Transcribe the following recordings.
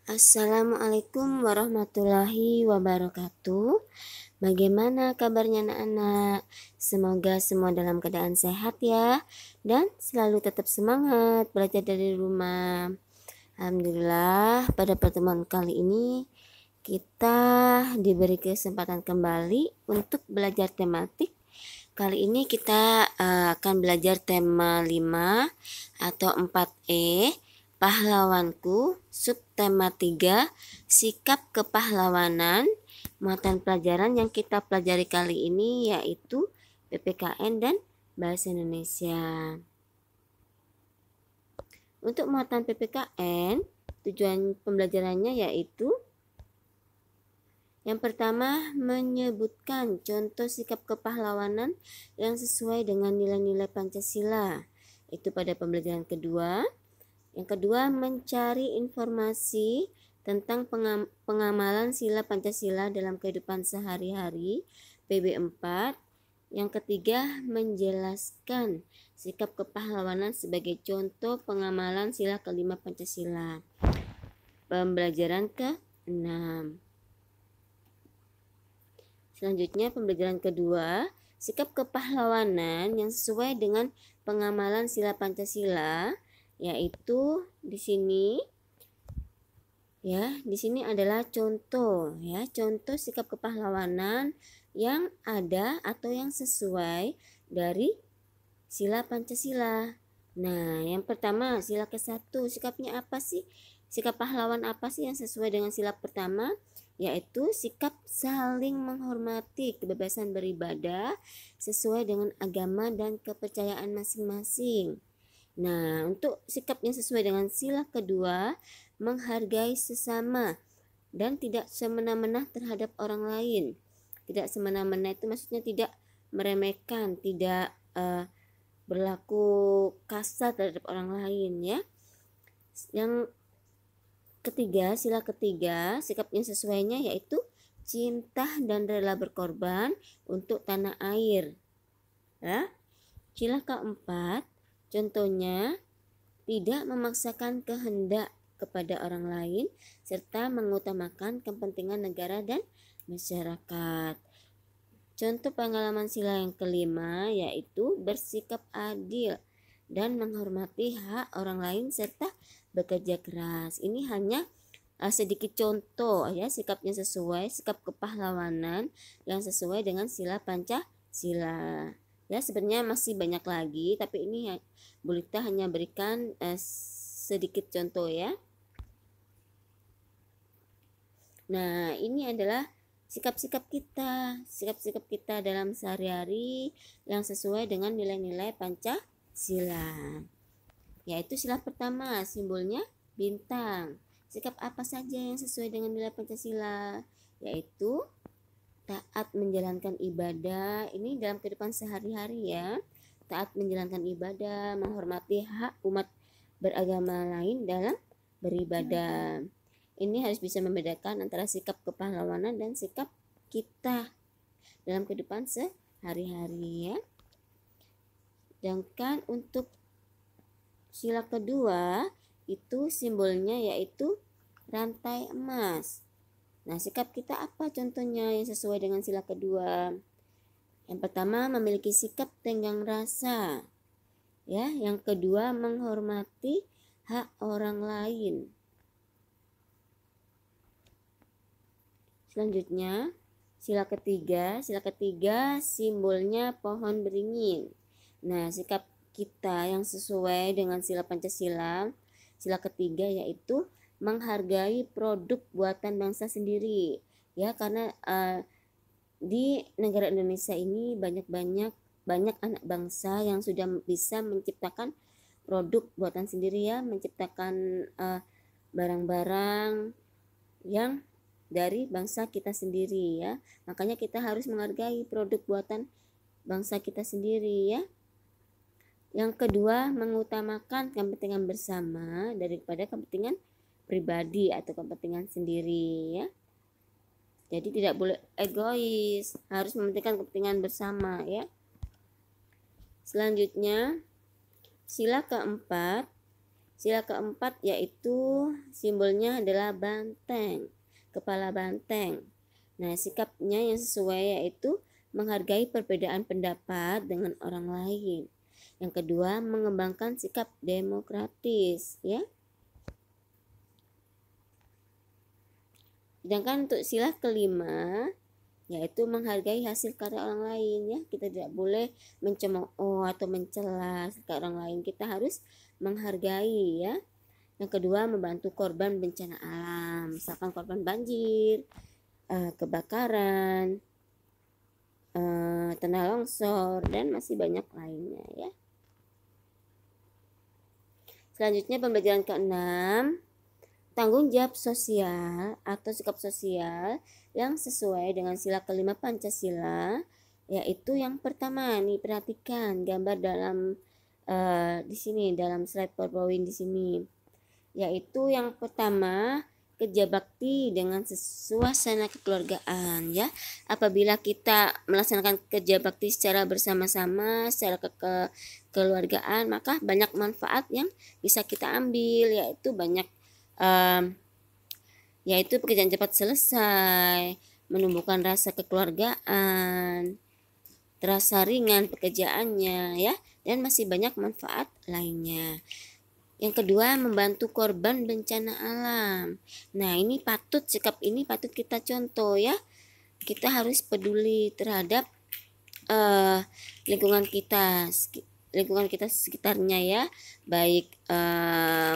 Assalamualaikum warahmatullahi wabarakatuh. Bagaimana kabarnya anak-anak? Semoga semua dalam keadaan sehat ya, dan selalu tetap semangat belajar dari rumah. Alhamdulillah, pada pertemuan kali ini kita diberi kesempatan kembali untuk belajar tematik. Kali ini kita akan belajar tema 5 atau 4E, pahlawanku, subtema 3, sikap kepahlawanan. Muatan pelajaran yang kita pelajari kali ini yaitu PPKN dan Bahasa Indonesia. Untuk muatan PPKN, tujuan pembelajarannya yaitu yang pertama, menyebutkan contoh sikap kepahlawanan yang sesuai dengan nilai-nilai Pancasila. Itu pada pembelajaran kedua. Yang kedua, mencari informasi tentang pengamalan sila Pancasila dalam kehidupan sehari-hari, PB4. Yang ketiga, menjelaskan sikap kepahlawanan sebagai contoh pengamalan sila kelima Pancasila. Pembelajaran ke-6. Selanjutnya pembelajaran kedua, sikap kepahlawanan yang sesuai dengan pengamalan sila Pancasila, yaitu di sini adalah contoh contoh sikap kepahlawanan yang ada atau yang sesuai dari sila Pancasila. Nah, yang pertama sila ke-1, sikapnya apa sih? Sikap pahlawan apa sih yang sesuai dengan sila pertama? Yaitu sikap saling menghormati kebebasan beribadah sesuai dengan agama dan kepercayaan masing-masing. Nah, untuk sikap yang sesuai dengan sila kedua, menghargai sesama dan tidak semena-mena terhadap orang lain. Tidak semena-mena itu maksudnya tidak meremehkan, tidak berlaku kasar terhadap orang lain ya. Yang ketiga, sila ketiga, sikapnya sesuainya yaitu cinta dan rela berkorban untuk tanah air. Ya. Sila keempat, contohnya tidak memaksakan kehendak kepada orang lain serta mengutamakan kepentingan negara dan masyarakat. Contoh pengalaman sila yang kelima yaitu bersikap adil dan menghormati hak orang lain serta bekerja keras. Ini hanya sedikit contoh ya, sikapnya sesuai, sikap kepahlawanan yang sesuai dengan sila Pancasila. Ya, sebenarnya masih banyak lagi, tapi ini Bu Lita hanya berikan sedikit contoh ya. Nah, ini adalah sikap-sikap kita dalam sehari-hari yang sesuai dengan nilai-nilai Pancasila. Yaitu sila pertama, simbolnya bintang. Sikap apa saja yang sesuai dengan nilai Pancasila? Yaitu taat menjalankan ibadah. Ini dalam kehidupan sehari-hari ya. Taat menjalankan ibadah, menghormati hak umat beragama lain dalam beribadah. Ini harus bisa membedakan antara sikap kepahlawanan dan sikap kita dalam kehidupan sehari-hari ya. Sedangkan untuk sila kedua itu simbolnya yaitu rantai emas. Nah, sikap kita apa contohnya yang sesuai dengan sila kedua? Yang pertama, memiliki sikap tenggang rasa. Ya, yang kedua, menghormati hak orang lain. Selanjutnya, sila ketiga simbolnya pohon beringin. Nah, sikap kita yang sesuai dengan sila Pancasila, sila ketiga yaitu menghargai produk buatan bangsa sendiri. Ya, karena di negara Indonesia ini banyak anak bangsa yang sudah bisa menciptakan produk buatan sendiri ya, menciptakan barang-barang yang dari bangsa kita sendiri ya. Makanya kita harus menghargai produk buatan bangsa kita sendiri ya. Yang kedua, mengutamakan kepentingan bersama daripada kepentingan pribadi atau kepentingan sendiri ya. Jadi tidak boleh egois, harus mementingkan kepentingan bersama ya. Selanjutnya, sila keempat Sila keempat yaitu simbolnya adalah banteng, kepala banteng. Nah, sikapnya yang sesuai yaitu menghargai perbedaan pendapat dengan orang lain. Yang kedua, mengembangkan sikap demokratis, ya. Sedangkan untuk sila kelima yaitu menghargai hasil karya orang lain, ya. Kita tidak boleh mencemooh atau mencela karya orang lain. Kita harus menghargai, ya. Yang kedua, membantu korban bencana alam, misalkan korban banjir, kebakaran, tanah longsor, dan masih banyak lainnya, ya. Selanjutnya pembelajaran ke-6, tanggung jawab sosial atau sikap sosial yang sesuai dengan sila kelima Pancasila, yaitu yang pertama nih, perhatikan gambar dalam di sini dalam slide PowerPoint di sini, yaitu yang pertama kerja bakti dengan suasana kekeluargaan, ya. Apabila kita melaksanakan kerja bakti secara bersama-sama, secara kekeluargaan, maka banyak manfaat yang bisa kita ambil, yaitu pekerjaan cepat selesai, menumbuhkan rasa kekeluargaan, terasa ringan pekerjaannya, ya, dan masih banyak manfaat lainnya. Yang kedua, membantu korban bencana alam. Nah, sikap ini patut kita contoh, ya. Kita harus peduli terhadap lingkungan kita sekitarnya, ya, baik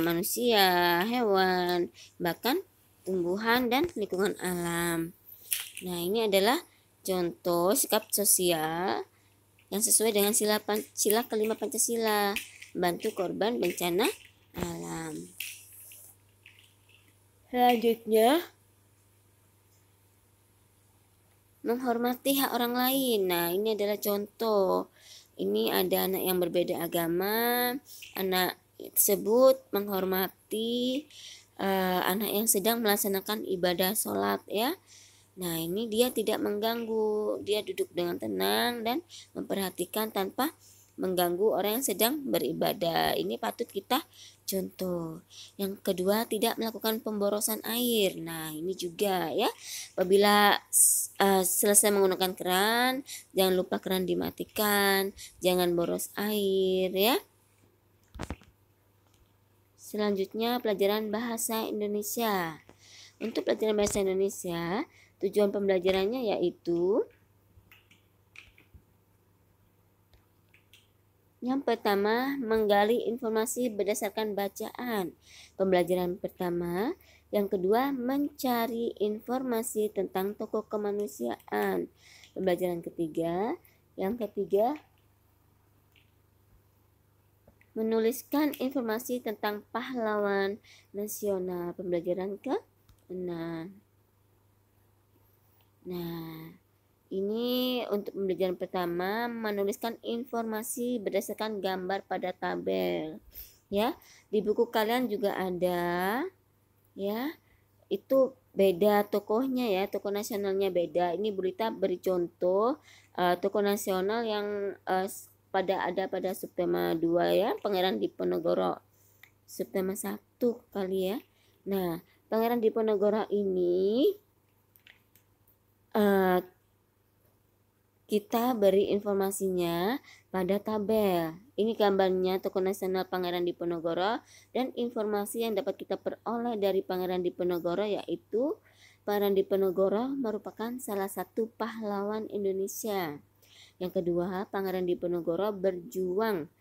manusia, hewan, bahkan tumbuhan dan lingkungan alam. Nah, ini adalah contoh sikap sosial yang sesuai dengan sila kelima Pancasila, membantu korban bencana alam. Selanjutnya, menghormati hak orang lain. Nah, ini adalah contoh. Ini ada anak yang berbeda agama, anak tersebut menghormati anak yang sedang melaksanakan ibadah sholat, ya. Nah, ini dia tidak mengganggu, dia duduk dengan tenang dan memperhatikan tanpa mengganggu orang yang sedang beribadah. Ini patut kita contoh. Yang kedua, tidak melakukan pemborosan air. Nah, ini juga, ya. Apabila selesai menggunakan keran, jangan lupa keran dimatikan, jangan boros air, ya. Selanjutnya, pelajaran bahasa Indonesia. Untuk pelajaran bahasa Indonesia, tujuan pembelajarannya yaitu yang pertama, menggali informasi berdasarkan bacaan. Pembelajaran pertama. Yang kedua, mencari informasi tentang tokoh kemanusiaan. Pembelajaran ketiga. Yang ketiga, menuliskan informasi tentang pahlawan nasional. Pembelajaran ke-6. Nah, ini untuk pembelajaran pertama, menuliskan informasi berdasarkan gambar pada tabel, ya. Di buku kalian juga ada, ya. Itu beda tokohnya, ya, tokoh nasionalnya beda. Ini Berita beri contoh tokoh nasional yang pada subtema 2, ya, Pangeran Diponegoro. Subtema 1 kali, ya. Nah, Pangeran Diponegoro ini kita beri informasinya pada tabel. Ini gambarnya tokoh nasional Pangeran Diponegoro, dan informasi yang dapat kita peroleh dari Pangeran Diponegoro yaitu Pangeran Diponegoro merupakan salah satu pahlawan Indonesia. Yang kedua, Pangeran Diponegoro berjuang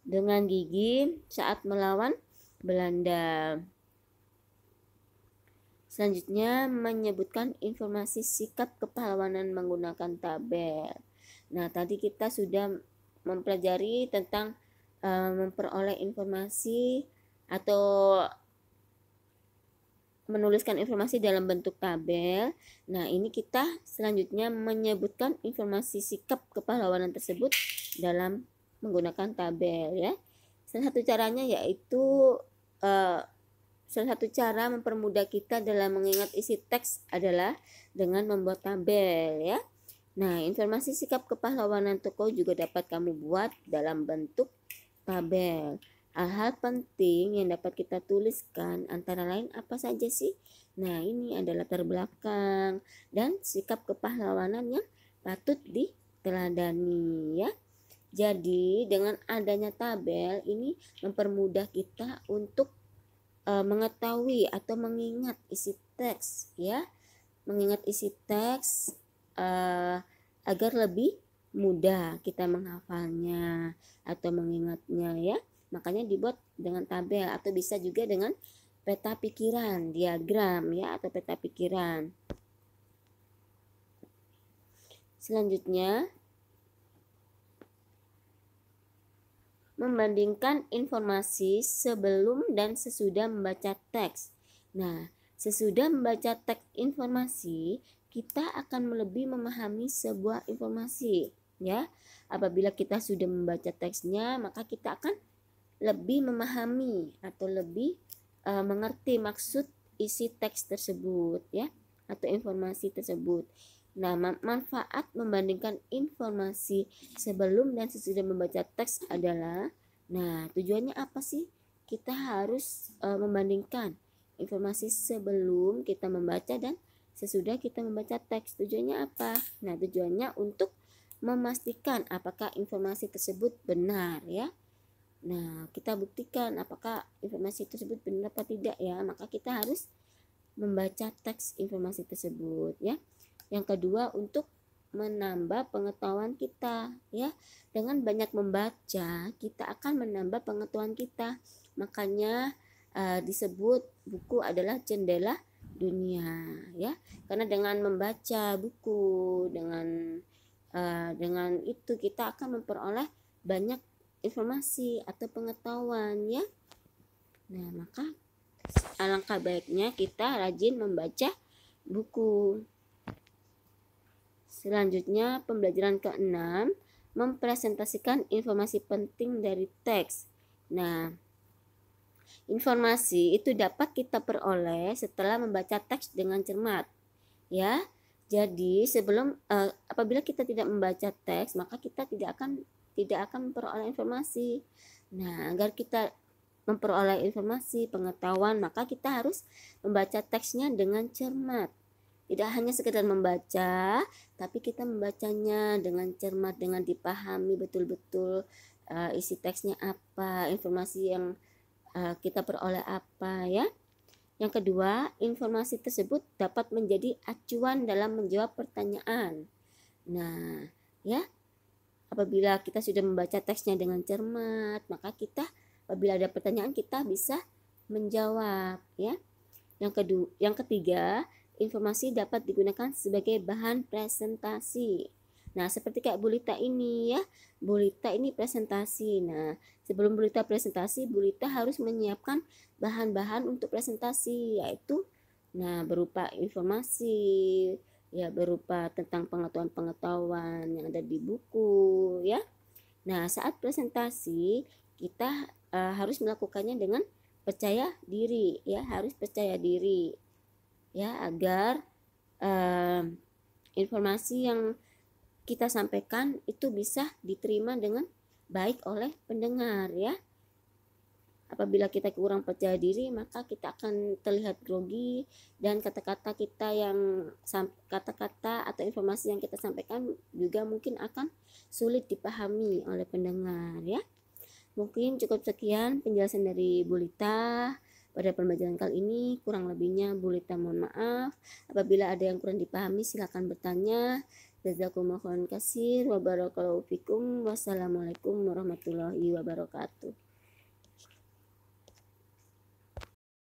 dengan gigih saat melawan Belanda. Selanjutnya, menyebutkan informasi sikap kepahlawanan menggunakan tabel. Nah, tadi kita sudah mempelajari tentang memperoleh informasi atau menuliskan informasi dalam bentuk tabel. Nah, ini kita selanjutnya menyebutkan informasi sikap kepahlawanan tersebut dalam menggunakan tabel, ya. Salah satu caranya yaitu salah satu cara mempermudah kita dalam mengingat isi teks adalah dengan membuat tabel, ya. Nah, informasi sikap kepahlawanan tokoh juga dapat kamu buat dalam bentuk tabel. Hal-hal penting yang dapat kita tuliskan antara lain apa saja sih? Nah, ini ada latar belakang dan sikap kepahlawanan yang patut diteladani ya. Jadi dengan adanya tabel ini mempermudah kita untuk mengetahui atau mengingat isi teks ya. Mengingat isi teks agar lebih mudah kita menghafalnya atau mengingatnya ya. Makanya dibuat dengan tabel atau bisa juga dengan peta pikiran, diagram ya atau peta pikiran. Selanjutnya, membandingkan informasi sebelum dan sesudah membaca teks. Nah, sesudah membaca teks informasi, kita akan lebih memahami sebuah informasi ya. Apabila kita sudah membaca teksnya, maka kita akan lebih memahami atau lebih mengerti maksud isi teks tersebut ya atau informasi tersebut. Nah, manfaat membandingkan informasi sebelum dan sesudah membaca teks adalah, nah tujuannya apa sih? Kita harus membandingkan informasi sebelum kita membaca dan sesudah kita membaca teks. Tujuannya apa? Nah, tujuannya untuk memastikan apakah informasi tersebut benar ya. Nah, kita buktikan apakah informasi tersebut benar atau tidak ya. Maka kita harus membaca teks informasi tersebut ya. Yang kedua, untuk menambah pengetahuan kita ya. Dengan banyak membaca, kita akan menambah pengetahuan kita. Makanya disebut buku adalah jendela dunia ya. Karena dengan membaca buku, dengan itu kita akan memperoleh banyak informasi atau pengetahuan ya. Nah, maka alangkah baiknya kita rajin membaca buku. Selanjutnya, pembelajaran ke-6, mempresentasikan informasi penting dari teks. Nah, informasi itu dapat kita peroleh setelah membaca teks dengan cermat ya. Jadi sebelum apabila kita tidak membaca teks, maka kita tidak akan memperoleh informasi. Nah, agar kita memperoleh informasi, pengetahuan, maka kita harus membaca teksnya dengan cermat. Tidak hanya sekedar membaca, tapi kita membacanya dengan cermat, dengan dipahami betul-betul isi teksnya apa, informasi yang kita peroleh apa ya. Yang kedua, informasi tersebut dapat menjadi acuan dalam menjawab pertanyaan. Nah, ya, apabila kita sudah membaca teksnya dengan cermat, maka kita apabila ada pertanyaan kita bisa menjawab ya. Yang ketiga, informasi dapat digunakan sebagai bahan presentasi. Nah, seperti kayak Bulita ini ya. Bulita ini presentasi. Nah, sebelum Bulita presentasi, Bulita harus menyiapkan bahan-bahan untuk presentasi, yaitu berupa informasi, ya berupa tentang pengetahuan-pengetahuan yang ada di buku ya. Nah, saat presentasi kita harus melakukannya dengan percaya diri ya, harus percaya diri ya agar informasi yang kita sampaikan itu bisa diterima dengan baik oleh pendengar ya. Apabila kita kurang percaya diri, maka kita akan terlihat grogi dan kata-kata atau informasi yang kita sampaikan juga mungkin akan sulit dipahami oleh pendengar ya. Mungkin cukup sekian penjelasan dari Bulita pada pembelajaran kali ini. Kurang lebihnya Bulita mohon maaf. Apabila ada yang kurang dipahami silakan bertanya. Jazakumullahu khairan katsir wa barakallahu fikum. Wassalamualaikum warahmatullahi wabarakatuh.